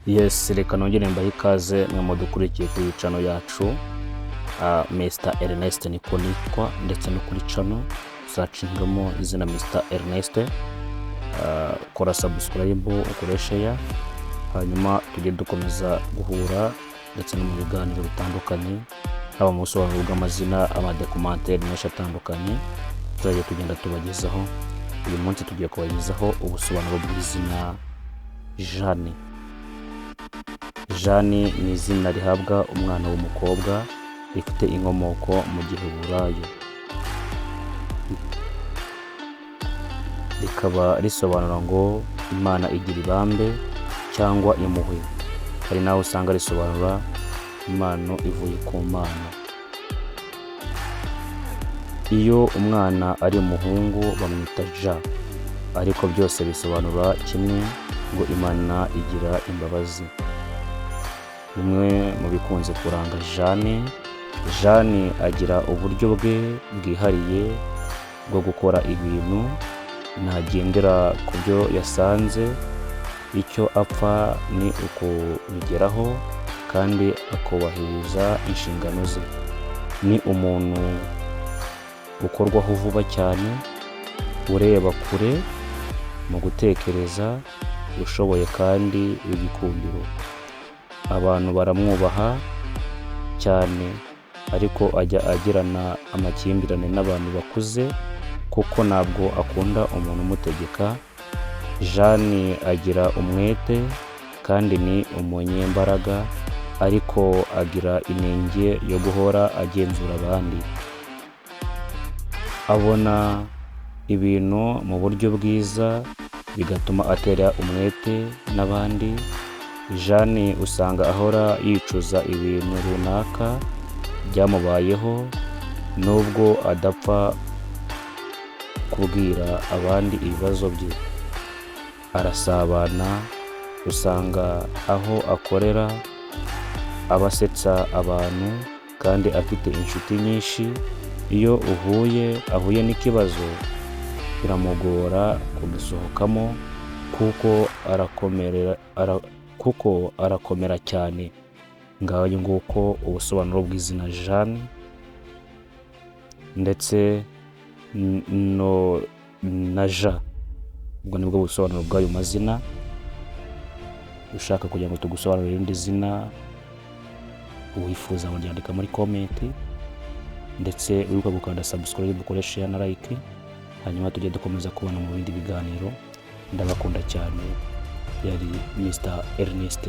Yes, reka nongere mbahe ikaze mwe mudukurikiye kuri channel yacu. Mr Ernest niko nitwa, ndetse no kuri channel searchingamo izina Mr Ernest. Kora subscribe, ukore share, hanyuma tujye dukomeza guhura ndetse no mu biganiro bitandukanye, haba mu busobanuro bw'amazina, amadokumentari menshi atandukanye tuzajya tugenda tubagezaho. Uyu munsi tugiye kubagezaho ubusobanuro bw'izina Jane. Jane ni izina rihabwa umwana w'umukobwa rifite inkomoko mu Giheburayo, rikaba risobanura ngo Imana igira ibambe cyangwa impuhwe. Hari naho usanga risobanura impano ivuye ku Mana. Iyo umwana ari umuhungu bamwita Ja, ariko byose bisobanura kimwe, ngo Imana igira imbabazi. Bimwe mu bikunze kuranga Jane, Jane agira uburyo bwe bwihariye bwo gukora ibintu, ntagendera ku byo yasanze. Icyo apfa ni ukubigeraho kandi akubahiriza inshingano ze. Ni umuntu ukorwaho vuba cyane, ureba kure mu gutekereza, ushoboye kandi w'igikundiro. Abantu baramwubaha cyane, ariko ajya agirana amakimbirane n'abantu bakuze kuko ntabwo akunda umuntu umutegeka. Jane agira umwete kandi ni umunyembaraga, ariko agira inenge yo guhora agenzura abandi. Abona ibintu mu buryo bwiza bigatuma atera umwete n'abandi. Jane usanga ahora yicuza ibintu runaka byamubayeho, nubwo adapfa kubwira abandi ibibazo bye. Arasabana, usanga aho akorera abasetsa abantu kandi afite inshuti nyinshi. Iyo ahuye n'ikibazo biramugora kugisohokamo kuko arakomera cyane. Ngaho nguko ubusobanuro bw'izina Jane ndetse na Ja. Ubwo nibwo busobanuro bw'ayo mazina. Ushaka kugira ngo tugusobanurire irindi zina, wifuza kuryandika muri comment, ndetse wibuka gukanda subscribe, ukore share na like, hanyuma tujye dukomeza kubona mu bindi biganiro. Ndabakunda cyane. Yari Mr Ernest.